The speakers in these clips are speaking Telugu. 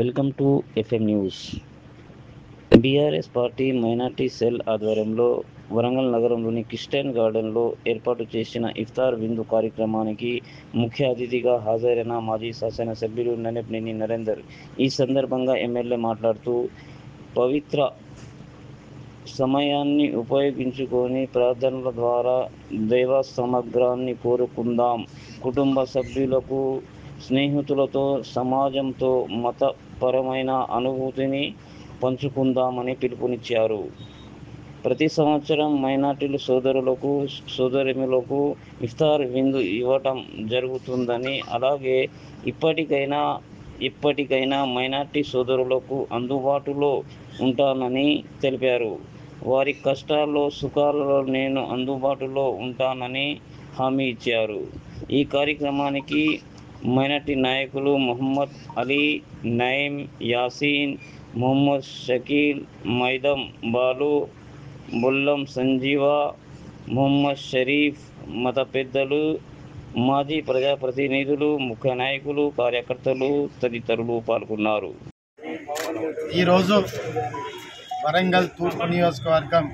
Welcome to FM news. BRS party minority cell ఆధ్వర్యంలో వరంగల్ నగరంలోని క్రిస్టియన్ గార్డెన్లో ఏర్పాటు చేసిన ఇఫ్తార్ విందు కార్యక్రమానికి ముఖ్య అతిథిగా హాజరైన మాజీ శాసనసభ్యులు నన్నెపనేని నరేందర్ ఈ సందర్భంగా ఎమ్మెల్యే మాట్లాడుతూ, పవిత్ర సమయాన్ని ఉపయోగించుకొని ప్రార్థనల ద్వారా దైవ సమగ్రాన్ని కోరుకుందాం. కుటుంబ సభ్యులకు, స్నేహితులతో, సమాజంతో మతపరమైన అనుభూతిని పంచుకుందామని పిలుపునిచ్చారు. ప్రతి సంవత్సరం మైనార్టీలు సోదరులకు, సోదరీమణులకు ఇఫ్తార్ విందు ఇవ్వటం జరుగుతుందని, అలాగే ఇప్పటికైనా మైనార్టీ సోదరులకు అందుబాటులో ఉంటానని తెలిపారు. వారి కష్టాల్లో, సుఖాలలో నేను అందుబాటులో ఉంటానని హామీ ఇచ్చారు. ఈ కార్యక్రమానికి మైనార్టీ నాయకులు మొహమ్మద్ అలీ, నయీం, యాసీన్, మొహమ్మద్ షకీల్, మైదం బాలు, బొల్లం సంజీవ, మొహమ్మద్ షరీఫ్, మత పెద్దలు, మాజీ ప్రజాప్రతినిధులు, ముఖ్య నాయకులు, కార్యకర్తలు తదితరులు పాల్గొన్నారు. ఈరోజు వరంగల్ తూర్పు నియోజకవర్గం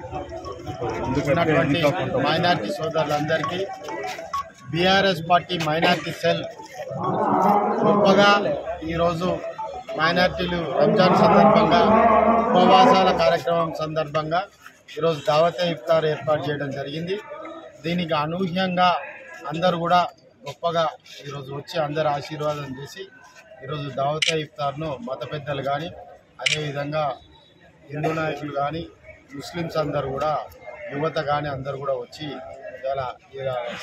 ఉన్నటువంటి మైనార్టీ సోదరులందరికీ బీఆర్ఎస్ పార్టీ మైనార్టీ సెల్ గొప్పగా ఈరోజు మైనార్టీలు రంజాన్ సందర్భంగా, ఉపవాసాల కార్యక్రమం సందర్భంగా ఈరోజు దావతే ఇఫ్తార్ ఏర్పాటు చేయడం జరిగింది. దీనికి అనూహ్యంగా అందరూ కూడా గొప్పగా ఈరోజు వచ్చి అందరు ఆశీర్వాదం చేసి ఈరోజు దావతే ఇఫ్తార్ను మత పెద్దలు కానీ, అదేవిధంగా హిందూ నాయకులు కానీ, ముస్లిమ్స్ అందరూ కూడా, యువత కానీ అందరూ కూడా వచ్చి చాలా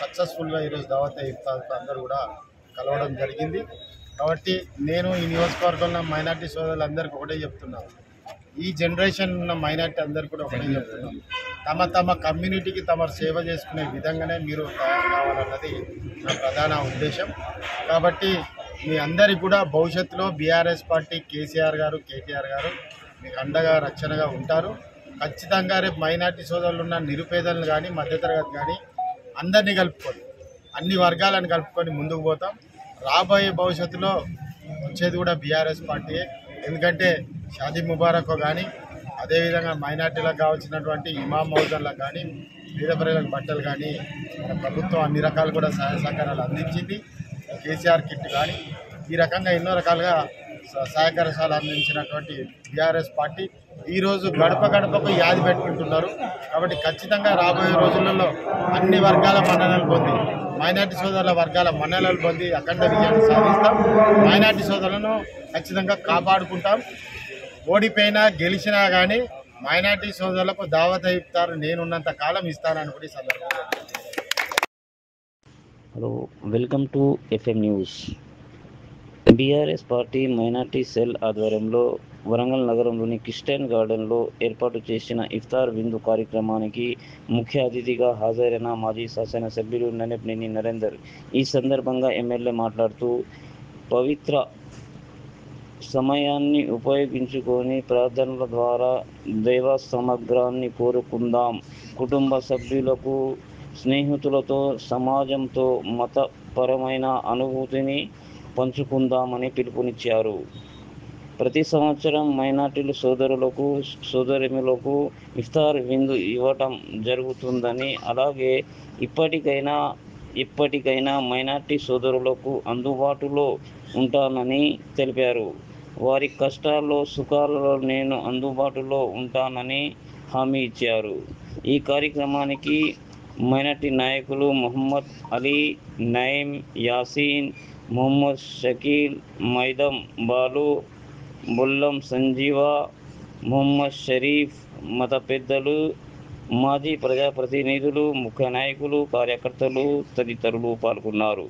సక్సెస్ఫుల్గా ఈరోజు దావతే ఇఫ్తార్కు అందరూ కూడా కలవడం జరిగింది. కాబట్టి నేను ఈ నియోజకవర్గంలో మైనార్టీ సోదరులందరికీ ఒకటే చెప్తున్నాను, ఈ జనరేషన్ ఉన్న మైనార్టీ అందరికీ కూడా ఒకటే చెప్తున్నాను, తమ కమ్యూనిటీకి తమ సేవ చేసుకునే విధంగానే మీరు తయారు కావాలన్నది నా ప్రధాన ఉద్దేశం. కాబట్టి మీ అందరికీ కూడా భవిష్యత్తులో బీఆర్ఎస్ పార్టీ కేసీఆర్ గారు, కేటీఆర్ గారు మీకు అండగా రక్షణగా ఉంటారు. ఖచ్చితంగా రేపు మైనార్టీ సోదరులు ఉన్న నిరుపేదలను కానీ, మధ్యతరగతి కానీ అందరినీ కలుపుకొని, అన్ని వర్గాలను కలుపుకొని ముందుకు పోతాం. రాబోయే భవిష్యత్తులో వచ్చేది కూడా బీఆర్ఎస్ పార్టీయే. ఎందుకంటే షాదీ ముబారక్ కానీ, అదేవిధంగా మైనార్టీలకు కావాల్సినటువంటి ఇమాం మౌజన్లకు కానీ, పేద ప్రజలకు బట్టలు కానీ మన ప్రభుత్వం అన్ని రకాలు కూడా సహాయ సహకారాలు అందించింది. కేసీఆర్ కిట్ కానీ ఈ రకంగా ఎన్నో రకాలుగా సహకారాలు అందించినటువంటి బీఆర్ఎస్ పార్టీ ఈరోజు గడప గడపకు యాది పెట్టుకుంటున్నారు. కాబట్టి ఖచ్చితంగా రాబోయే రోజులలో అన్ని వర్గాల మన్ననలు పొంది, మైనార్టీ సోదరుల వర్గాల మన్ననలు పొంది అఖండ విజయాన్ని సాధిస్తాం. మైనార్టీ సోదరులను ఖచ్చితంగా కాపాడుకుంటాం. ఓడిపోయినా గెలిచినా కానీ మైనార్టీ సోదరులకు దావత్ ఇఫ్తార్ నేనున్నంత కాలం ఇస్తానని కూడా ఈ సందర్భంగా. Hello, welcome to FM news. BRS party minority cell ఆధ్వర్యంలో వరంగల్ నగరంలోని క్రిస్టియన్ గార్డెన్లో ఏర్పాటు చేసిన ఇఫ్తార్ విందు కార్యక్రమానికి ముఖ్య అతిథిగా హాజరైన మాజీ శాసనసభ్యులు నన్నెపనేని నరేందర్ ఈ సందర్భంగా ఎమ్మెల్యే మాట్లాడుతూ, పవిత్ర సమయాన్ని ఉపయోగించుకొని ప్రార్థనల ద్వారా దైవ సమగ్రాన్ని కోరుకుందాం. కుటుంబ సభ్యులకు, స్నేహితులతో, సమాజంతో మతపరమైన అనుభూతిని పంచుకుందామని పిలుపునిచ్చారు. ప్రతి సంవత్సరం మైనార్టీలు సోదరులకు, సోదరీమణులకు ఇఫ్తార్ విందు ఇవ్వటం జరుగుతుందని, అలాగే ఇప్పటికైనా మైనార్టీ సోదరులకు అందుబాటులో ఉంటానని తెలిపారు. వారి కష్టాల్లో, సుఖాలలో నేను అందుబాటులో ఉంటానని హామీ ఇచ్చారు. ఈ కార్యక్రమానికి మైనార్టీ నాయకులు మొహమ్మద్ అలీ, నయీం, యాసీన్, మొహమ్మద్ షకీల్, మైదం బాలు, బొల్లం సంజీవ, మొహమ్మద్ షరీఫ్, మత పెద్దలు, మాజీ ప్రజాప్రతినిధులు, ముఖ్య నాయకులు, కార్యకర్తలు తదితరులు పాల్గొన్నారు.